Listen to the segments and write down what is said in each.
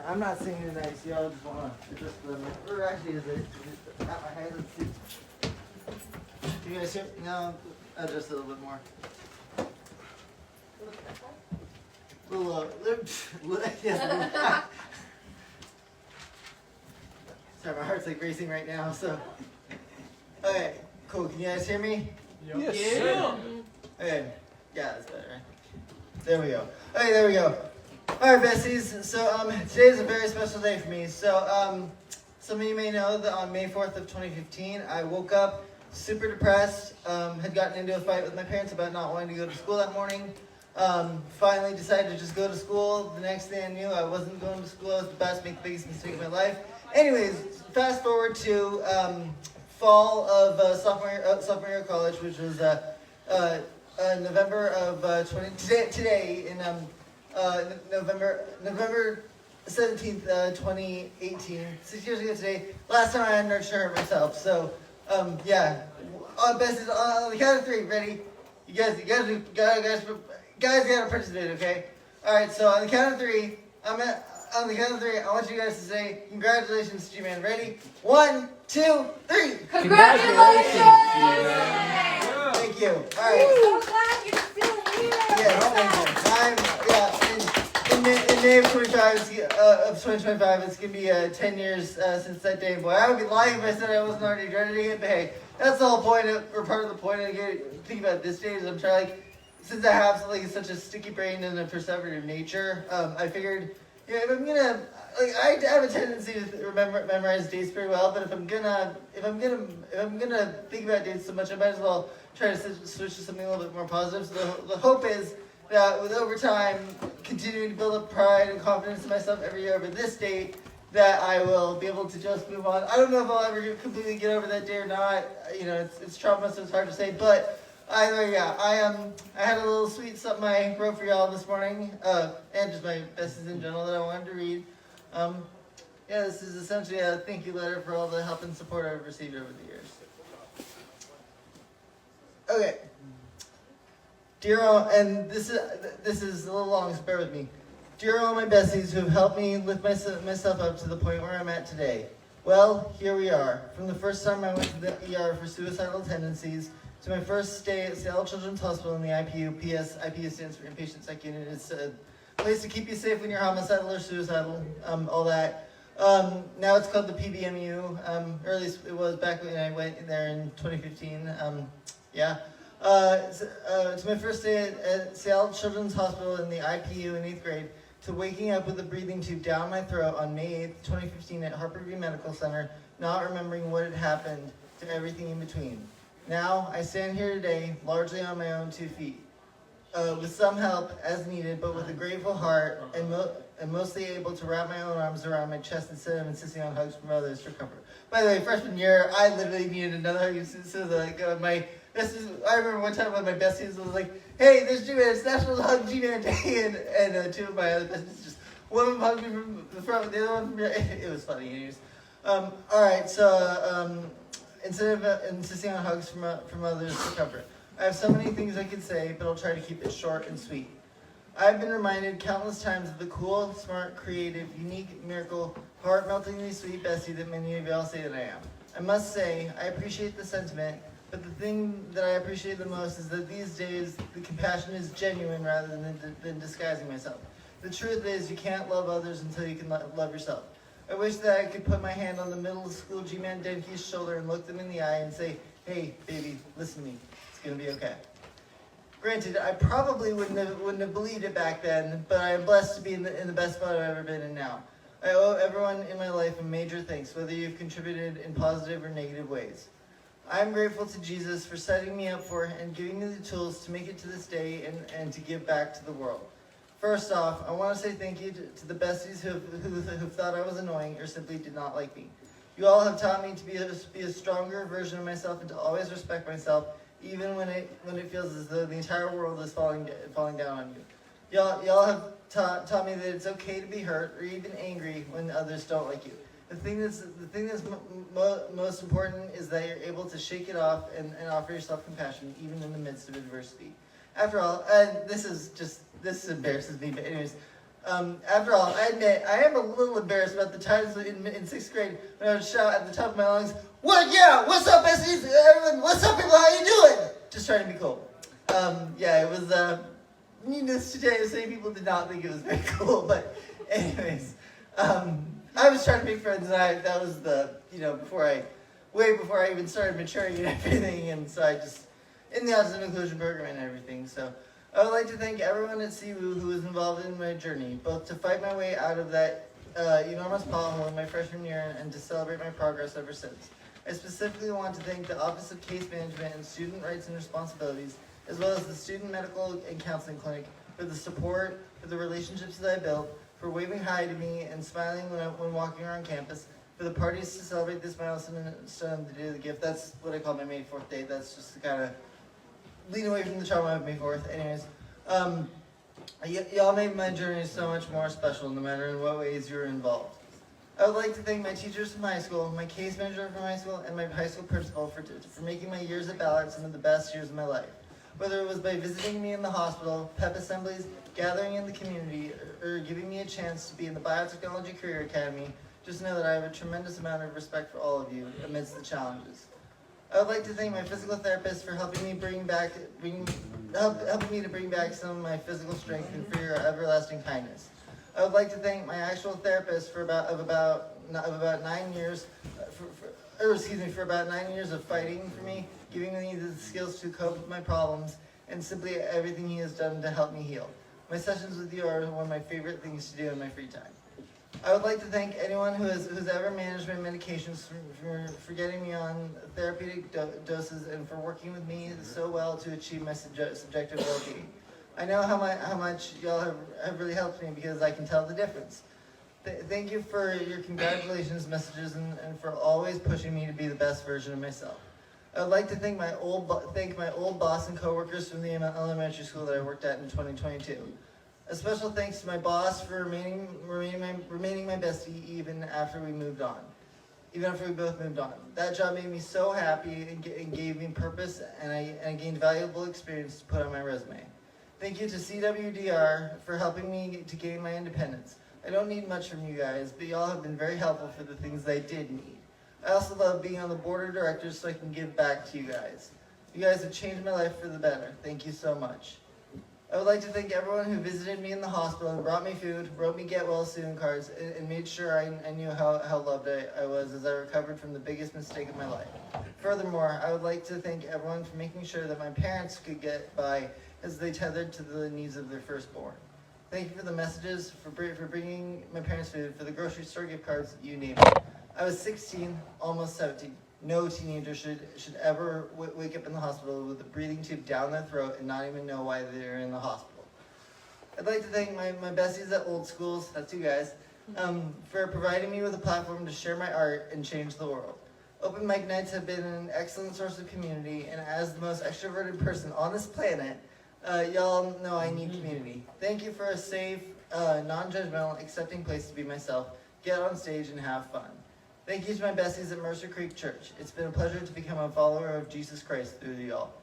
I'm not singing tonight, so y'all just want to adjust the mic. Or actually, is it at my head? Let's see. Do you guys hear? No, adjust a little bit more. Yes. Sorry, my heart's like racing right now. So, okay, cool. Can you guys hear me? Yes. Yeah. Okay. Yeah, that's better. Right? There we go. Okay, there we go. All right, besties. So today is a very special day for me. So some of you may know that on May 4th of 2015, I woke up super depressed. Had gotten into a fight with my parents about not wanting to go to school that morning. Finally decided to just go to school. The next thing I knew, I wasn't going to school. I was about to make the biggest mistake of my life. Anyways, fast forward to fall of sophomore year of college, which was November of today in November 17th, 2018. 6 years ago today. Last time I had nerd shirt myself. So yeah, besties, on the count of three. Ready? You guys gotta participate, okay? All right. So on the count of three, on the count of three, I want you guys to say congratulations, G-Man. Ready? 1, 2, 3. Congratulations! Thank you. All right. I'm so glad you're still here. Yes, thank you. In May of 2025, it's gonna be 10 years since that day. Boy, I would be lying if I said I wasn't already dreading it. But hey, that's the whole point, or part of the point. Think about this day is I'm trying, since I have such a sticky brain and a perseverative nature, I figured, if I'm gonna, I have a tendency to memorize dates pretty well. But if I'm gonna think about dates so much, I might as well try to switch to something a little bit more positive. So the hope is that with over time, continuing to build up pride and confidence in myself every year over this date, that I will be able to just move on. I don't know if I'll ever completely get over that day or not. It's trauma, so it's hard to say. But either, yeah, I had a little sweet something I wrote for y'all this morning, and just my besties in general that I wanted to read. Yeah, this is essentially a thank you letter for all the help and support I've received over the years. Okay. Dear all, and this is a little long, so bear with me. Dear all my besties who have helped me lift myself up to the point where I'm at today. Well, here we are. From the first time I went to the ER for suicidal tendencies, to my first stay at Seattle Children's Hospital in the IPU. P.S. IPU stands for Inpatient Psych Unit. It's a place to keep you safe when you're homicidal or suicidal, all that. Now it's called the PBMU, or at least it was back when I went in there in 2015. Yeah. To my first day at Seattle Children's Hospital in the IPU in 8th grade, to waking up with a breathing tube down my throat on May 8th, 2015 at Harborview Medical Center, not remembering what had happened, to everything in between. Now, I stand here today, largely on my own 2 feet, with some help as needed, but with a grateful heart, and mostly able to wrap my own arms around my chest instead of insisting on hugs from others for comfort. By the way, freshman year, I literally needed another hug. I remember one time one of my besties was like, "Hey, there's G-Man, it's National Hug G-Man Day," and 2 of my other besties one of them hugged me from the front, the other one from it was funny, anyways. All right, so instead of insisting on hugs from others for comfort, I have so many things I could say, but I'll try to keep it short and sweet. I've been reminded countless times of the cool, smart, creative, unique, miracle, heart-meltingly sweet bestie that many of y'all say that I am. I must say, I appreciate the sentiment, but the thing that I appreciate the most is that these days, the compassion is genuine rather than disguising myself. The truth is, you can't love others until you can love yourself. I wish that I could put my hand on the middle school G-Man Denki's shoulder and look them in the eye and say, "Hey, baby, listen to me. It's gonna be okay." Granted, I probably wouldn't have believed it back then, but I am blessed to be in the best spot I've ever been in now. I owe everyone in my life a major thanks, whether you've contributed in positive or negative ways. I am grateful to Jesus for setting me up for and giving me the tools to make it to this day and to give back to the world. First off, I want to say thank you to the besties who thought I was annoying or simply did not like me. You all have taught me to be a stronger version of myself and to always respect myself, even when it feels as though the entire world is falling down on you. Y'all have taught me that it's okay to be hurt or even angry when others don't like you. The thing that's most important is that you're able to shake it off and offer yourself compassion even in the midst of adversity. After all, and this embarrasses me, but anyways, After all, I admit I am a little embarrassed about the times in 6th grade when I would shout at the top of my lungs, "What? Yeah, what's up, besties? Everyone, what's up, people? How you doing?" Just trying to be cool. Yeah, it was. Needless to say, people did not think it was very cool. But, anyways, I was trying to make friends, and that was the way before I even started maturing and everything, and so I just in the autism inclusion program and everything. So I would like to thank everyone at CWU who was involved in my journey, both to fight my way out of that enormous pothole in my freshman year and to celebrate my progress ever since. I specifically want to thank the Office of Case Management and Student Rights and Responsibilities, as well as the Student Medical and Counseling Clinic, for the support, for the relationships that I built, for waving hi to me and smiling when walking around campus, for the parties to celebrate this milestone, the day of the gift. That's what I call my May 4th day. That's just to kind of lean away from the trauma of May 4th. Anyways, y'all made my journey so much more special, no matter in what ways you were involved. I would like to thank my teachers from high school, my case manager from high school, and my high school principal for making my years at Ballard some of the best years of my life. Whether it was by visiting me in the hospital, pep assemblies, gathering in the community, or giving me a chance to be in the Biotechnology Career Academy, just know that I have a tremendous amount of respect for all of you amidst the challenges. I would like to thank my physical therapist for helping me to bring back some of my physical strength and for your everlasting kindness. I would like to thank my actual therapist for about 9 years, for about 9 years of fighting for me, giving me the skills to cope with my problems, and simply everything he has done to help me heal. My sessions with you are one of my favorite things to do in my free time. I would like to thank anyone who's ever managed my medications for getting me on therapeutic doses and for working with me so well to achieve my subjective well-being. I know how much y'all have really helped me because I can tell the difference. Thank you for your congratulations messages and for always pushing me to be the best version of myself. I would like to thank my old boss and coworkers from the elementary school that I worked at in 2022. A special thanks to my boss for remaining my bestie even after we moved on. Even after we both moved on. That job made me so happy and gave me purpose, and I gained valuable experience to put on my resume. Thank you to CWDR for helping me to gain my independence. I don't need much from you guys, but y'all have been very helpful for the things I did need. I also love being on the board of directors so I can give back to you guys. You guys have changed my life for the better. Thank you so much. I would like to thank everyone who visited me in the hospital and brought me food, wrote me get well soon cards, and made sure I knew how loved I was as I recovered from the biggest mistake of my life. Furthermore, I would like to thank everyone for making sure that my parents could get by as they tethered to the needs of their firstborn. Thank you for the messages, for bringing my parents food, for the grocery store gift cards, you name it. I was 16, almost 17. No teenager should ever wake up in the hospital with a breathing tube down their throat and not even know why they're in the hospital. I'd like to thank my besties at Old Schools, that's you guys, for providing me with a platform to share my art and change the world. Open mic nights have been an excellent source of community, and as the most extroverted person on this planet, y'all know I need community. Thank you for a safe, non-judgmental, accepting place to be myself, get on stage, and have fun. Thank you to my besties at Mercer Creek Church. It's been a pleasure to become a follower of Jesus Christ through y'all.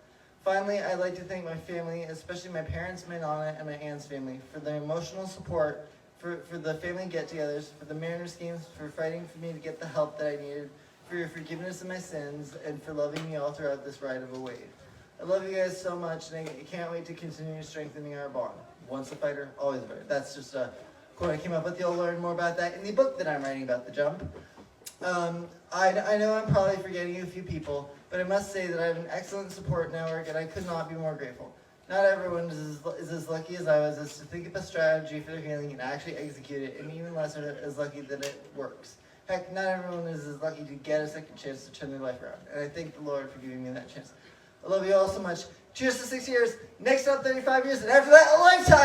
Finally, I'd like to thank my family, especially my parents, my Nana, and my aunt's family, for their emotional support, for the family get-togethers, for the Mariners games, for fighting for me to get the help that I needed, for your forgiveness of my sins, and for loving me all throughout this ride of a wave. I love you guys so much, and I can't wait to continue strengthening our bond. Once a fighter, always a fighter. That's just a quote I came up with. You'll learn more about that in the book that I'm writing about the jump. I know I'm probably forgetting a few people, but I must say that I have an excellent support network, and I could not be more grateful. Not everyone is as lucky as I was as to think of a strategy for their healing and actually execute it, and even less are as lucky that it works. Heck, not everyone is as lucky to get a second chance to turn their life around, and I thank the Lord for giving me that chance. I love you all so much. Cheers to 6 years, next up 35 years, and after that, a lifetime!